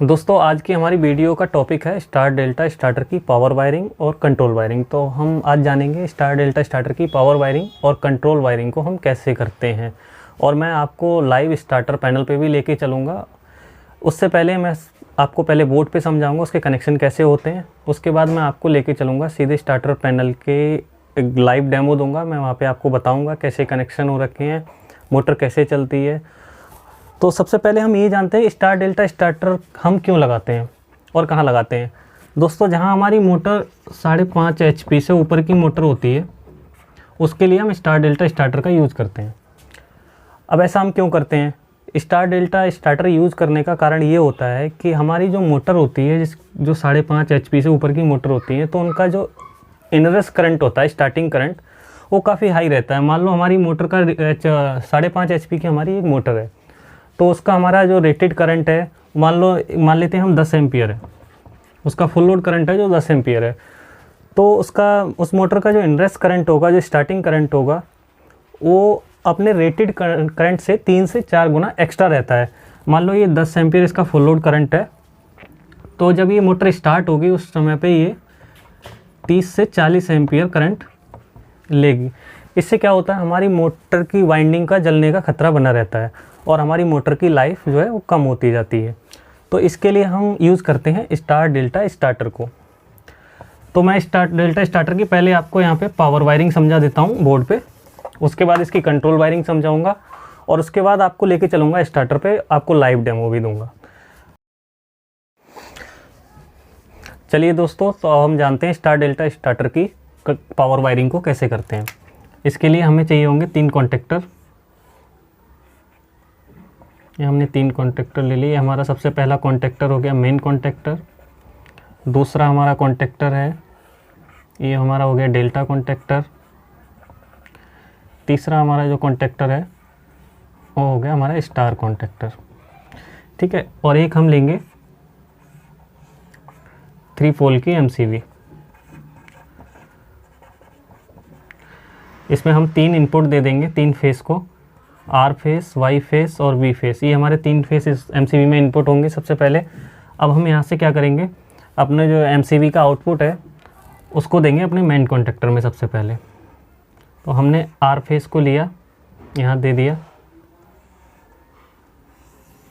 दोस्तों आज की हमारी वीडियो का टॉपिक है स्टार डेल्टा स्टार्टर की पावर वायरिंग और कंट्रोल वायरिंग। तो हम आज जानेंगे स्टार डेल्टा स्टार्टर की पावर वायरिंग और कंट्रोल वायरिंग को हम कैसे करते हैं, और मैं आपको लाइव स्टार्टर पैनल पे भी लेके चलूँगा। उससे पहले मैं आपको पहले बोर्ड पे समझाऊंगा उसके कनेक्शन कैसे होते हैं, उसके बाद मैं आपको लेके चलूँगा सीधे स्टार्टर पैनल के लाइव डेमो दूंगा। मैं वहाँ पे आपको बताऊँगा कैसे कनेक्शन हो रखे हैं, मोटर कैसे चलती है। तो सबसे पहले हम ये जानते हैं स्टार डेल्टा स्टार्टर हम क्यों लगाते हैं और कहाँ लगाते हैं। दोस्तों जहाँ हमारी मोटर 5.5 HP से ऊपर की मोटर होती है उसके लिए हम स्टार डेल्टा स्टार्टर का यूज़ करते हैं। अब ऐसा हम क्यों करते हैं? स्टार डेल्टा स्टार्टर यूज़ करने का कारण ये होता है कि हमारी जो मोटर होती है जो 5.5 HP से ऊपर की मोटर होती है, तो उनका जो इनरस करंट होता है, स्टार्टिंग करंट, वो काफ़ी हाई रहता है। मान लो हमारी मोटर का 5.5 HP की हमारी एक मोटर है, तो उसका हमारा जो रेटेड करंट है मान लेते हैं हम 10 एम्पियर है, उसका फुल लोड करंट है जो 10 एम्पियर है। तो उस मोटर का जो इनरेस करंट होगा, जो स्टार्टिंग करंट होगा, वो अपने रेटेड करंट से 3 से 4 गुना एक्स्ट्रा रहता है। मान लो ये 10 एम्पियर इसका फुल लोड करंट है, तो जब ये मोटर स्टार्ट होगी उस समय पे ये 30 से 40 एम्पियर करंट लेगी। इससे क्या होता है, हमारी मोटर की वाइंडिंग का जलने का खतरा बना रहता है और हमारी मोटर की लाइफ जो है वो कम होती जाती है। तो इसके लिए हम यूज़ करते हैं स्टार डेल्टा स्टार्टर को। तो मैं स्टार डेल्टा स्टार्टर की पहले आपको यहाँ पे पावर वायरिंग समझा देता हूँ बोर्ड पे, उसके बाद इसकी कंट्रोल वायरिंग समझाऊंगा और उसके बाद आपको लेके चलूँगा स्टार्टर पे, आपको लाइव डेमो भी दूंगा। चलिए दोस्तों, तो हम जानते हैं स्टार डेल्टा स्टार्टर की पावर वायरिंग को कैसे करते हैं। इसके लिए हमें चाहिए होंगे 3 कॉन्टेक्टर। ये हमने 3 कॉन्टेक्टर ले लिए। हमारा सबसे पहला कॉन्टेक्टर हो गया मेन कॉन्टेक्टर, दूसरा हमारा कॉन्टेक्टर है ये हमारा हो गया डेल्टा कॉन्टेक्टर, तीसरा हमारा जो कॉन्टेक्टर है वो हो गया हमारा स्टार कॉन्टेक्टर। ठीक है, और एक हम लेंगे 3 पोल की MCV। इसमें हम 3 इनपुट दे देंगे 3 फेस को, R फेस, Y फेस और V फेस। ये हमारे 3 फेस इस MCV में इनपुट होंगे सबसे पहले। अब हम यहाँ से क्या करेंगे, अपने जो MCV का आउटपुट है उसको देंगे अपने मेन कॉन्टेक्टर में सबसे पहले। तो हमने R फेस को लिया, यहाँ दे दिया,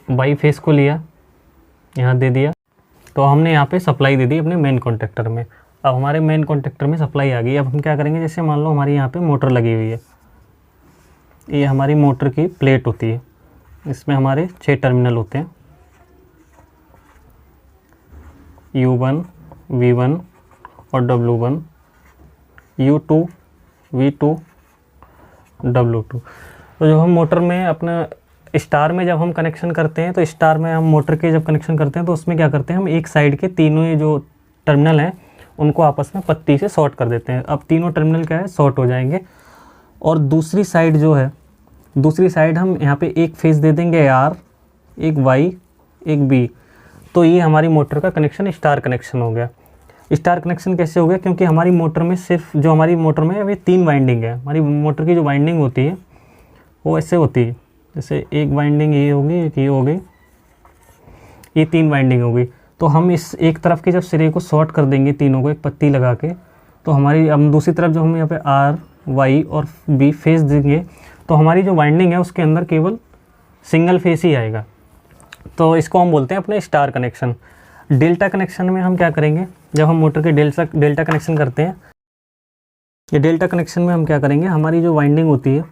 Y फेस को लिया, यहाँ दे दिया। तो हमने यहाँ पे सप्लाई दे दी अपने मेन कॉन्टेक्टर में। अब हमारे मेन कॉन्टेक्टर में सप्लाई आ गई। अब हम क्या करेंगे, जैसे मान लो हमारी यहाँ पे मोटर लगी हुई है, ये हमारी मोटर की प्लेट होती है, इसमें हमारे 6 टर्मिनल होते हैं, U1, V1 और W1, U2, V2, W2। तो जब हम मोटर में अपना स्टार में जब हम कनेक्शन करते हैं, तो स्टार में हम मोटर के जब कनेक्शन करते हैं तो उसमें क्या करते हैं, हम एक साइड के तीनों ये जो टर्मिनल हैं उनको आपस में पत्ती से शॉर्ट कर देते हैं। अब तीनों टर्मिनल क्या है, शॉर्ट हो जाएंगे। और दूसरी साइड जो है, दूसरी साइड हम यहाँ पे एक फेस दे देंगे R, एक Y, एक B। तो ये हमारी मोटर का कनेक्शन स्टार कनेक्शन हो गया। स्टार कनेक्शन कैसे हो गया, क्योंकि हमारी मोटर में सिर्फ जो हमारी मोटर में अभी 3 वाइंडिंग है। हमारी मोटर की जो वाइंडिंग होती है वो ऐसे होती है, जैसे एक वाइंडिंग ये होगी, एक ये हो गई, ये 3 वाइंडिंग हो गई। तो हम इस एक तरफ के जब सिरे को शॉर्ट कर देंगे तीनों को एक पत्ती लगा के, तो हमारी अब दूसरी तरफ जो हम यहाँ पे R, Y और B फेस देंगे, तो हमारी जो वाइंडिंग है उसके अंदर केवल सिंगल फेस ही आएगा। तो इसको हम बोलते हैं अपने स्टार कनेक्शन। डेल्टा कनेक्शन में हम क्या करेंगे, जब हम मोटर के डेल्टा कनेक्शन करते हैं, ये डेल्टा कनेक्शन में हम क्या करेंगे, हमारी जो वाइंडिंग होती है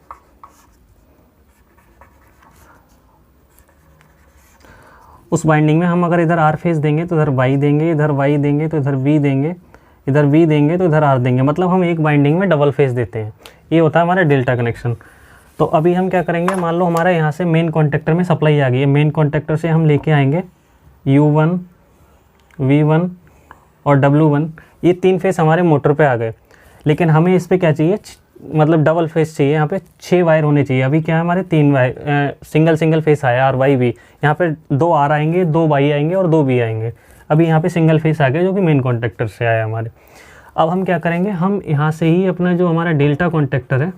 उस वाइंडिंग में हम अगर इधर R फेस देंगे तो इधर Y देंगे, इधर Y देंगे तो इधर V देंगे, इधर V देंगे तो इधर R देंगे। मतलब हम एक वाइंडिंग में डबल फेस देते हैं। ये होता है हमारा डेल्टा कनेक्शन। तो अभी हम क्या करेंगे, मान लो हमारा यहाँ से मेन कॉन्टेक्टर में सप्लाई आ गई है, मेन कॉन्टेक्टर से हम लेके आएंगे U1, V1 और W1। ये 3 फेस हमारे मोटर पे आ गए, लेकिन हमें इस पर क्या चाहिए, मतलब डबल फेस चाहिए। यहाँ पे 6 वायर होने चाहिए। अभी क्या है, हमारे 3 वायर सिंगल फेस आया, R Y V। यहाँ पे 2 R आएंगे, 2 Y आएंगे और 2 B आएंगे। अभी यहाँ पे सिंगल फेस आ गया जो कि मेन कॉन्टेक्टर से आया हमारे। अब हम क्या करेंगे, हम यहाँ से ही अपना जो हमारा डेल्टा कॉन्टेक्टर है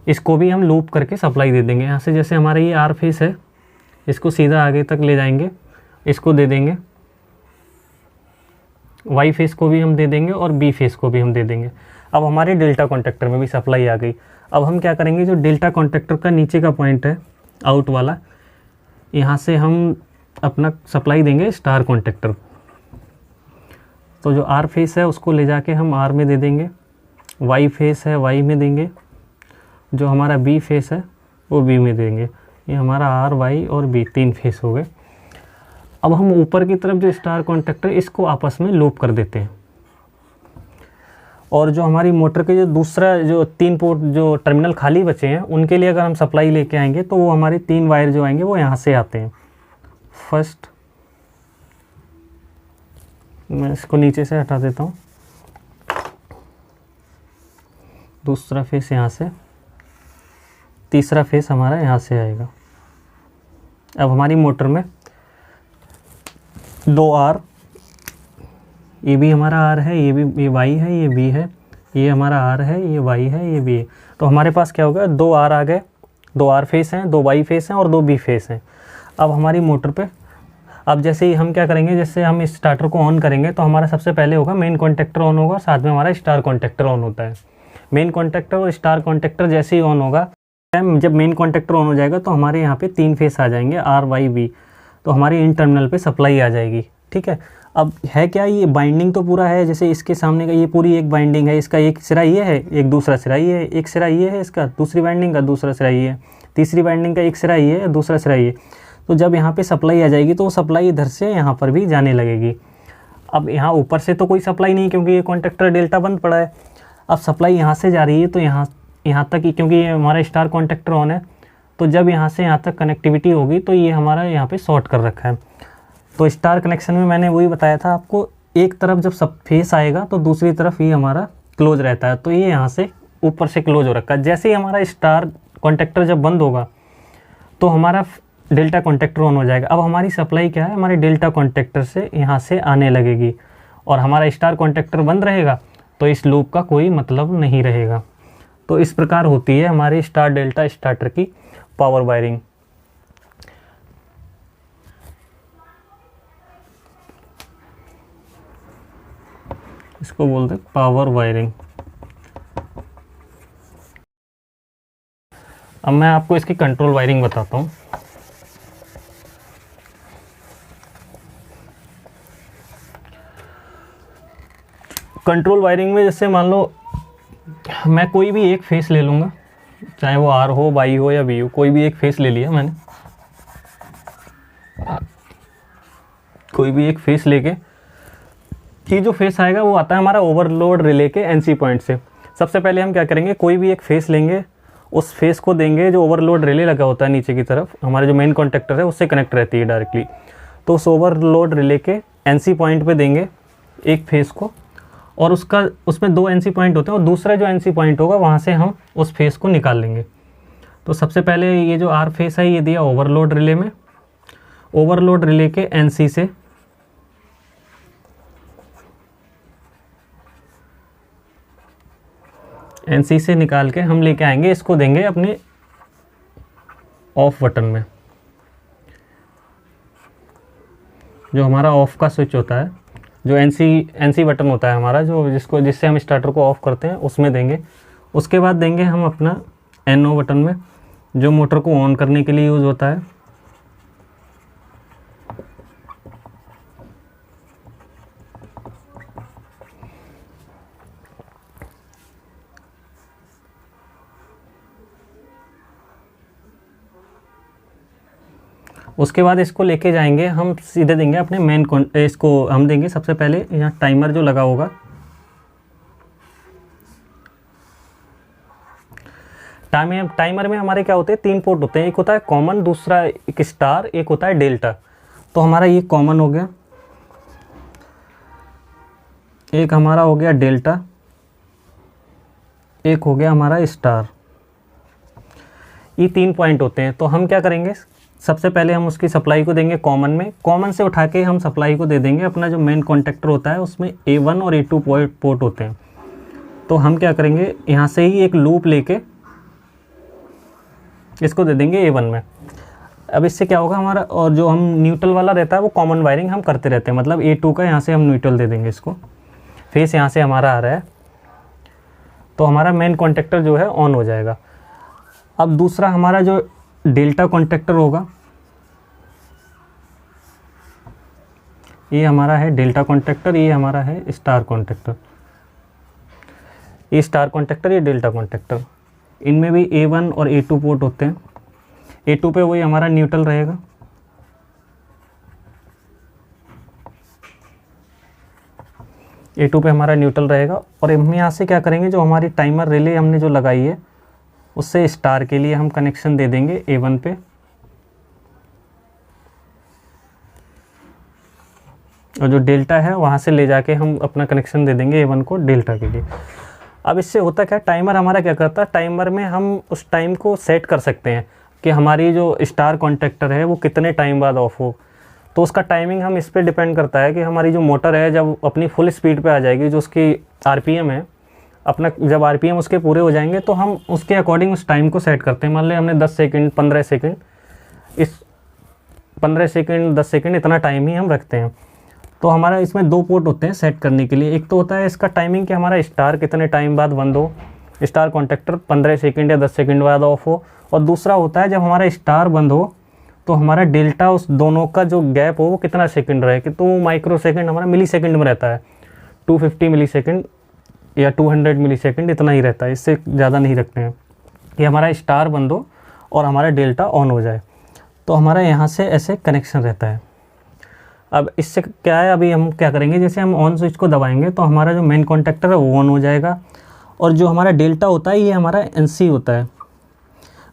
इसको भी हम लूप करके सप्लाई दे देंगे। यहाँ से जैसे हमारा ये आर फेस है, इसको सीधा आगे तक ले जाएंगे, इसको दे देंगे, वाई फेस को भी हम दे देंगे और बी फेस को भी हम दे देंगे। अब हमारे डेल्टा कॉन्टेक्टर में भी सप्लाई आ गई। अब हम क्या करेंगे, जो डेल्टा कॉन्टेक्टर का नीचे का पॉइंट है आउट वाला, यहाँ से हम अपना सप्लाई देंगे स्टार कॉन्टेक्टर। तो जो आर फेस है उसको ले जाके हम आर में दे देंगे, वाई फेस है वाई में देंगे, जो हमारा बी फेस है वो बी में देंगे। ये हमारा आर वाई और बी 3 फेस हो गए। अब हम ऊपर की तरफ जो स्टार कॉन्टेक्टर, इसको आपस में लूप कर देते हैं। और जो हमारी मोटर के जो दूसरा जो 3 पोर्ट जो टर्मिनल खाली बचे हैं, उनके लिए अगर हम सप्लाई लेके आएंगे तो वो हमारे 3 वायर जो आएंगे वो यहाँ से आते हैं। फर्स्ट मैं इसको नीचे से हटा देता हूँ, दूसरा फेस यहाँ से, तीसरा फेस हमारा यहाँ से आएगा। अब हमारी मोटर में 2 आर, ये भी हमारा आर है, ये वाई है, ये बी है, ये हमारा आर है, ये वाई है, ये बी है। तो हमारे पास क्या होगा, 2 आर आ गए, 2 आर फेस हैं, 2 वाई फेस हैं और 2 बी फेस हैं। अब हमारी मोटर पे, अब जैसे ही हम क्या करेंगे, जैसे हम इस स्टार्टर को ऑन करेंगे तो हमारा सबसे पहले होगा मेन कॉन्टेक्टर ऑन होगा, साथ में हमारा स्टार कॉन्टेक्टर ऑन होता है। मेन कॉन्टेक्टर और स्टार कॉन्टेक्टर जैसे ही ऑन होगा, जब मेन कॉन्टेक्टर ऑन हो जाएगा तो हमारे यहाँ पे 3 फेस आ जाएंगे, आर वाई बी, तो हमारी इन टर्मिनल पे सप्लाई आ जाएगी। ठीक है, अब है क्या, ये बाइंडिंग तो पूरा है, जैसे इसके सामने का ये पूरी एक बाइंडिंग है, इसका एक सिरा ये है, एक दूसरा सिरा ये है, एक सिरा ये है इसका, दूसरी बाइंडिंग का दूसरा सिरा ये है, तीसरी बाइंडिंग का एक सिरा ये है, दूसरा सिरा ये। तो जब यहाँ पे सप्लाई आ जाएगी तो वो सप्लाई इधर से यहाँ पर भी जाने लगेगी। अब यहाँ ऊपर से तो कोई सप्लाई नहीं, क्योंकि ये कॉन्टेक्टर डेल्टा बंद पड़ा है। अब सप्लाई यहाँ से जा रही है तो यहाँ तक ही, क्योंकि ये हमारा स्टार कॉन्टेक्टर ऑन है, तो जब यहाँ से यहाँ तक कनेक्टिविटी होगी तो ये हमारा यहाँ पे शॉर्ट कर रखा है। तो स्टार कनेक्शन में मैंने वही बताया था आपको, एक तरफ जब सब फेस आएगा तो दूसरी तरफ ये हमारा क्लोज रहता है, तो ये यहाँ से ऊपर से क्लोज हो रखा है। जैसे ही हमारा स्टार कॉन्टेक्टर जब बंद होगा तो हमारा डेल्टा कॉन्टेक्टर ऑन हो जाएगा। अब हमारी सप्लाई क्या है, हमारे डेल्टा कॉन्टेक्टर से यहाँ से आने लगेगी, और हमारा स्टार कॉन्टेक्टर बंद रहेगा तो इस लूप का कोई मतलब नहीं रहेगा। तो इस प्रकार होती है हमारी स्टार डेल्टा स्टार्टर की पावर वायरिंग। इसको बोलते हैं पावर वायरिंग। अब मैं आपको इसकी कंट्रोल वायरिंग बताता हूँ। कंट्रोल वायरिंग में जैसे मान लो मैं कोई भी एक फेस ले लूँगा, चाहे वो आर हो, वाई हो या बी हो, कोई भी एक फेस ले लिया मैंने। कोई भी एक फेस लेके, कि जो फेस आएगा वो आता है हमारा ओवरलोड रिले के एनसी पॉइंट से। सबसे पहले हम क्या करेंगे, कोई भी एक फेस लेंगे, उस फेस को देंगे, जो ओवरलोड रिले लगा होता है नीचे की तरफ, हमारे जो मेन कॉन्टेक्टर है उससे कनेक्ट रहती है डायरेक्टली, तो उस ओवरलोड रिले के एनसी पॉइंट पे देंगे एक फेस को, और उसमें 2 एनसी पॉइंट होते हैं, और दूसरा जो एनसी पॉइंट होगा वहाँ से हम उस फेस को निकाल लेंगे। तो सबसे पहले ये जो आर फेस है ये दिया ओवरलोड रिले में, ओवरलोड रिले के एनसी से निकाल के हम लेके आएंगे, इसको देंगे अपने ऑफ बटन में, जो हमारा ऑफ का स्विच होता है, जो एनसी बटन होता है हमारा, जिससे हम स्टार्टर को ऑफ करते हैं, उसमें देंगे। उसके बाद देंगे हम अपना एनओ बटन में, जो मोटर को ऑन करने के लिए यूज़ होता है। उसके बाद इसको लेके जाएंगे हम, सीधे देंगे अपने इसको हम देंगे सबसे पहले यहाँ टाइमर जो लगा होगा, टाइमर में हमारे क्या होते हैं, 3 पोर्ट होते हैं, एक होता है कॉमन, दूसरा एक स्टार, एक होता है डेल्टा। तो हमारा ये कॉमन हो गया, एक हमारा हो गया डेल्टा, एक हो गया हमारा स्टार। ये 3 पॉइंट होते हैं। तो हम क्या करेंगे, सबसे पहले हम उसकी सप्लाई को देंगे कॉमन में, कॉमन से उठा के हम सप्लाई को दे देंगे अपना जो मेन कॉन्टेक्टर होता है, उसमें A1 और A2 पोर्ट होते हैं। तो हम क्या करेंगे, यहाँ से ही एक लूप लेके इसको दे देंगे A1 में। अब इससे क्या होगा हमारा, और जो हम न्यूट्रल वाला रहता है वो कॉमन वायरिंग हम करते रहते हैं, मतलब A2 का यहाँ से हम न्यूट्रल दे देंगे इसको, फेस यहाँ से हमारा आ रहा है, तो हमारा मेन कॉन्टेक्टर जो है ऑन हो जाएगा। अब दूसरा हमारा जो डेल्टा कॉन्टेक्टर होगा, ये हमारा है डेल्टा कॉन्टेक्टर, ये हमारा है स्टार कॉन्टेक्टर। ये स्टार कॉन्टेक्टर, ये डेल्टा कॉन्टेक्टर, इनमें भी A1 और A2 पोर्ट होते हैं। A2 पे वही हमारा न्यूट्रल रहेगा, A2 पे हमारा न्यूट्रल रहेगा। और हम यहाँ से क्या करेंगे, जो हमारी टाइमर रिले हमने जो लगाई है उससे स्टार के लिए हम कनेक्शन दे देंगे A1 पे, और जो डेल्टा है वहाँ से ले जाके हम अपना कनेक्शन दे देंगे A1 को डेल्टा के लिए। अब इससे होता क्या, टाइमर हमारा क्या करता है, टाइमर में हम उस टाइम को सेट कर सकते हैं कि हमारी जो स्टार कॉन्टेक्टर है वो कितने टाइम बाद ऑफ हो। तो उसका टाइमिंग हम इस पे डिपेंड करता है कि हमारी जो मोटर है जब अपनी फुल स्पीड पे आ जाएगी, जो उसकी आरपीएम है अपना, जब आरपीएम उसके पूरे हो जाएंगे तो हम उसके अकॉर्डिंग उस टाइम को सेट करते हैं। मान लें हमने 10 सेकंड 15 सेकंड, इस 15 सेकंड 10 सेकंड इतना टाइम ही हम रखते हैं। तो हमारा इसमें 2 पोर्ट होते हैं सेट करने के लिए। एक तो होता है इसका टाइमिंग कि हमारा स्टार कितने टाइम बाद बंद हो, स्टार कॉन्टेक्टर 15 सेकंड या 10 सेकंड बाद ऑफ हो, और दूसरा होता है जब हमारा स्टार बंद हो तो हमारा डेल्टा उस दोनों का जो गैप हो वो कितना सेकंड रहे, कि तो माइक्रो सेकंड हमारा मिली सेकंड में रहता है, 250 मिली सेकंड या 200 मिली सेकंड, इतना ही रहता है, इससे ज़्यादा नहीं रखते हैं कि हमारा स्टार बंद हो और हमारा डेल्टा ऑन हो जाए। तो हमारा यहाँ से ऐसे कनेक्शन रहता है। अब इससे क्या है, अभी हम क्या करेंगे, जैसे हम ऑन स्विच को दबाएंगे तो हमारा जो मेन कॉन्टेक्टर है वो ऑन हो जाएगा, और जो हमारा डेल्टा होता है ये हमारा NC होता है।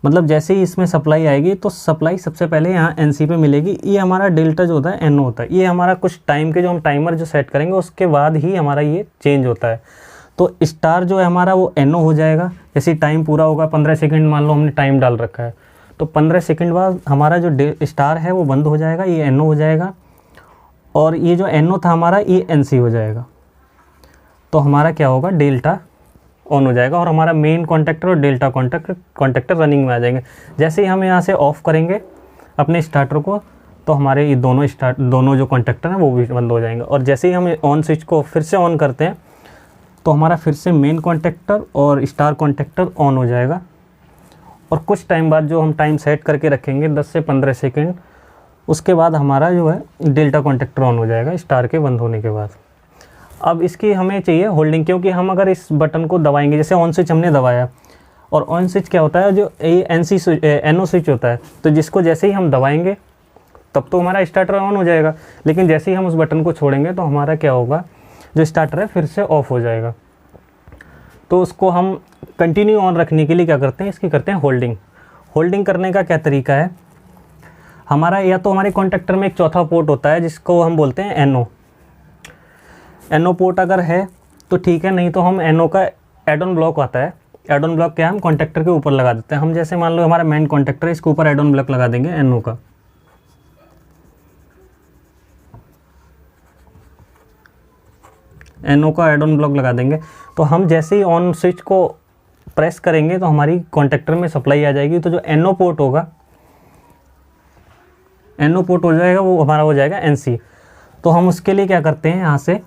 मतलब जैसे ही इसमें सप्लाई आएगी तो सप्लाई सबसे पहले यहाँ NC पे मिलेगी। ये हमारा डेल्टा जो होता है NO होता है। ये हमारा कुछ टाइम के जो हम टाइमर जो सेट करेंगे उसके बाद ही हमारा ये चेंज होता है। तो स्टार जो है हमारा वो NO हो जाएगा, जैसे टाइम पूरा होगा 15 सेकंड मान लो हमने टाइम डाल रखा है, तो 15 सेकंड बाद हमारा जो स्टार है वो बंद हो जाएगा, ये NO हो जाएगा, और ये जो NO था हमारा ये NC हो जाएगा। तो हमारा क्या होगा, डेल्टा ऑन हो जाएगा और हमारा मेन कॉन्टेक्टर और डेल्टा कॉन्टेक्टर रनिंग में आ जाएंगे। जैसे ही हम यहाँ से ऑफ़ करेंगे अपने स्टार्टर को तो हमारे ये दोनों जो कॉन्टेक्टर हैं वो भी बंद हो जाएंगे। और जैसे ही हम ऑन स्विच को फिर से ऑन करते हैं तो हमारा फिर से मेन कॉन्टेक्टर और स्टार कॉन्टेक्टर ऑन हो जाएगा, और कुछ टाइम बाद जो हम टाइम सेट करके रखेंगे 10 से 15 सेकेंड, उसके बाद हमारा जो है डेल्टा कॉन्टेक्टर ऑन हो जाएगा स्टार के बंद होने के बाद। अब इसकी हमें चाहिए होल्डिंग, क्योंकि हम अगर इस बटन को दबाएंगे, जैसे ऑन स्विच हमने दबाया, और ऑन स्विच क्या होता है, जो NO स्विच होता है, तो जिसको जैसे ही हम दबाएंगे तब तो हमारा स्टार्टर ऑन हो जाएगा, लेकिन जैसे ही हम उस बटन को छोड़ेंगे तो हमारा क्या होगा, जो स्टार्टर है फिर से ऑफ हो जाएगा। तो उसको हम कंटिन्यू ऑन रखने के लिए क्या करते हैं, इसकी करते हैं होल्डिंग। होल्डिंग करने का क्या तरीका है, हमारा या तो हमारे कॉन्टेक्टर में एक चौथा पोर्ट होता है जिसको हम बोलते हैं NO पोर्ट अगर है तो ठीक है, नहीं तो हम NO का एड ऑन ब्लॉक आता है। एड ऑन ब्लॉक क्या है, हम कॉन्टेक्टर के ऊपर लगा देते हैं। हम जैसे मान लो हमारा मेन कॉन्टेक्टर है, इसके ऊपर एड ऑन ब्लॉक लगा देंगे NO का। NO का एड ऑन ब्लॉक लगा देंगे, तो हम जैसे ही ऑन स्विच को प्रेस करेंगे तो हमारी कॉन्टेक्टर में सप्लाई आ जाएगी। तो जो NO पोर्ट होगा, NO पोर्ट हो जाएगा, वो हमारा हो जाएगा NC। तो हम उसके लिए क्या करते हैं, यहाँ से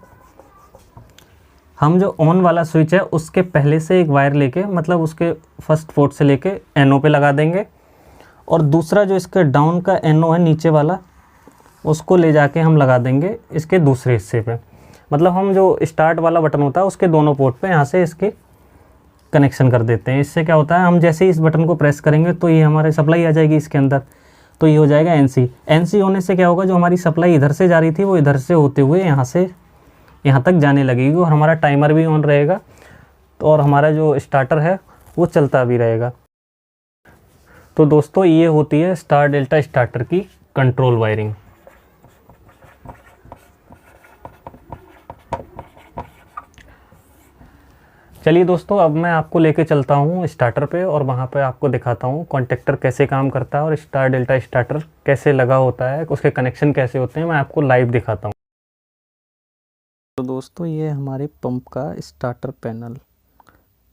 हम जो ऑन वाला स्विच है उसके पहले से एक वायर लेके, मतलब उसके फर्स्ट पोर्ट से लेके NO पे लगा देंगे, और दूसरा जो इसके डाउन का NO है नीचे वाला, उसको ले जाके हम लगा देंगे इसके दूसरे हिस्से पे। मतलब हम जो स्टार्ट वाला बटन होता है उसके दोनों पोर्ट पे यहाँ से इसके कनेक्शन कर देते हैं। इससे क्या होता है, हम जैसे ही इस बटन को प्रेस करेंगे तो ये हमारे सप्लाई आ जाएगी इसके अंदर, तो ये हो जाएगा NC होने से क्या होगा, जो हमारी सप्लाई इधर से जा रही थी वो इधर से होते हुए यहाँ से यहाँ तक जाने लगेगी, और हमारा टाइमर भी ऑन रहेगा, तो और हमारा जो स्टार्टर है वो चलता भी रहेगा। तो दोस्तों ये होती है स्टार डेल्टा स्टार्टर की कंट्रोल वायरिंग। चलिए दोस्तों, अब मैं आपको लेके चलता हूँ स्टार्टर पे, और वहाँ पे आपको दिखाता हूँ कॉन्टेक्टर कैसे काम करता है और स्टार डेल्टा स्टार्टर कैसे लगा होता है, उसके कनेक्शन कैसे होते हैं, मैं आपको लाइव दिखाता हूँ। तो दोस्तों ये हमारे पंप का स्टार्टर पैनल,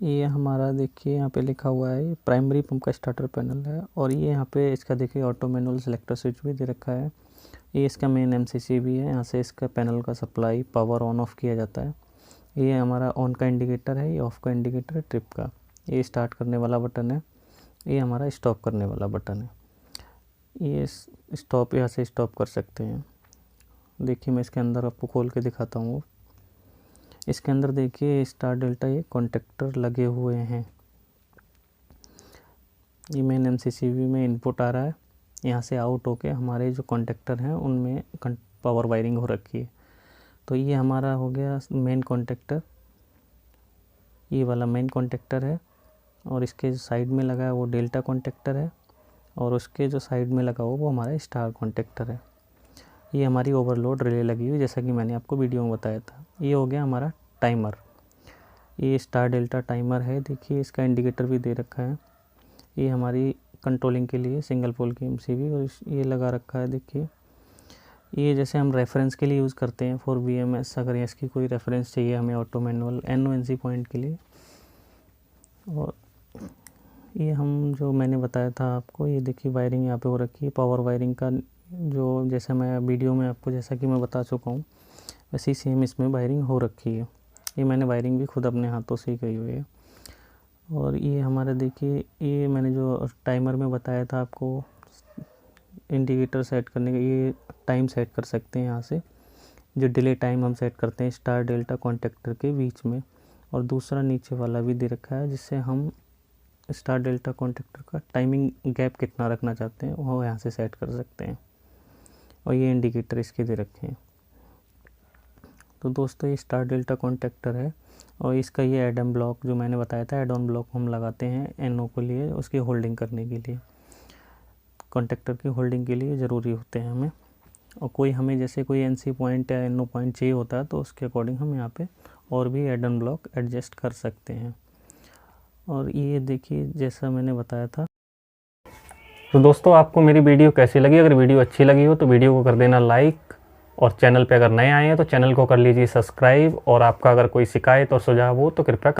ये हमारा देखिए यहाँ पे लिखा हुआ है, ये प्राइमरी पंप का स्टार्टर पैनल है। और ये यहाँ पे इसका देखिए ऑटो मैनुअल सेलेक्टर स्विच भी दे रखा है। ये इसका मेन एमसीसी भी है, यहाँ से इसका पैनल का सप्लाई पावर ऑन ऑफ किया जाता है। ये हमारा ऑन का इंडिकेटर है, ये ऑफ का इंडिकेटर है ट्रिप का। ये स्टार्ट करने वाला बटन है, ये हमारा स्टॉप करने वाला बटन है। ये स्टॉप, यहाँ से स्टॉप कर सकते हैं। देखिए मैं इसके अंदर आपको खोल के दिखाता हूँ। इसके अंदर देखिए स्टार डेल्टा ये कॉन्टेक्टर लगे हुए हैं। ये मेन एमसीसीबी में इनपुट आ रहा है, यहाँ से आउट होके हमारे जो कॉन्टेक्टर हैं उनमें पावर वायरिंग हो रखी है। तो ये हमारा हो गया मेन कॉन्टेक्टर, ये वाला मेन कॉन्टेक्टर है। और इसके जो साइड में लगा है वो डेल्टा कॉन्टेक्टर है, और उसके जो साइड में लगा हुआ वो हमारा स्टार कॉन्टेक्टर है। ये हमारी ओवरलोड रिले लगी हुई, जैसा कि मैंने आपको वीडियो में बताया था। ये हो गया हमारा टाइमर, ये स्टार डेल्टा टाइमर है। देखिए इसका इंडिकेटर भी दे रखा है। ये हमारी कंट्रोलिंग के लिए सिंगल पोल की एमसीबी, और ये लगा रखा है। देखिए ये जैसे हम रेफरेंस के लिए यूज़ करते हैं फॉर बीएमएस, अगर इसकी कोई रेफरेंस चाहिए हमें ऑटो मैनुअल एनओएनसी पॉइंट के लिए। और ये हम जो मैंने बताया था आपको, ये देखिए वायरिंग यहाँ पे हो रखी है पावर वायरिंग का, जो जैसे मैं वीडियो में आपको जैसा कि मैं बता चुका हूँ वैसे ही सेम इसमें वायरिंग हो रखी है। ये मैंने वायरिंग भी खुद अपने हाथों से ही करी हुई है। और ये हमारा देखिए, ये मैंने जो टाइमर में बताया था आपको इंडिकेटर सेट करने का, ये टाइम सेट कर सकते हैं यहाँ से। जो डिले टाइम हम सेट करते हैं स्टार डेल्टा कॉन्टेक्टर के बीच में, और दूसरा नीचे वाला भी दे रखा है जिससे हम स्टार डेल्टा कॉन्टेक्टर का टाइमिंग गैप कितना रखना चाहते हैं वो यहाँ से सेट कर सकते हैं। और ये इंडिकेटर इसके दे रखे हैं। तो दोस्तों ये स्टार डेल्टा कॉन्टेक्टर है, और इसका ये एड ऑन ब्लॉक जो मैंने बताया था, एड ऑन ब्लॉक हम लगाते हैं एनओ के लिए, उसकी होल्डिंग करने के लिए, कॉन्टेक्टर की होल्डिंग के लिए ज़रूरी होते हैं हमें। और कोई हमें जैसे कोई एनसी पॉइंट या एनओ पॉइंट चाहिए होता है तो उसके अकॉर्डिंग हम यहाँ पे और भी एड ऑन ब्लॉक एडजस्ट कर सकते हैं। और ये देखिए जैसा मैंने बताया था। तो दोस्तों आपको मेरी वीडियो कैसी लगी? अगर वीडियो अच्छी लगी हो तो वीडियो को कर देना लाइक, और चैनल पे अगर नए आए हैं तो चैनल को कर लीजिए सब्सक्राइब। और आपका अगर कोई शिकायत और सुझाव हो तो कृपया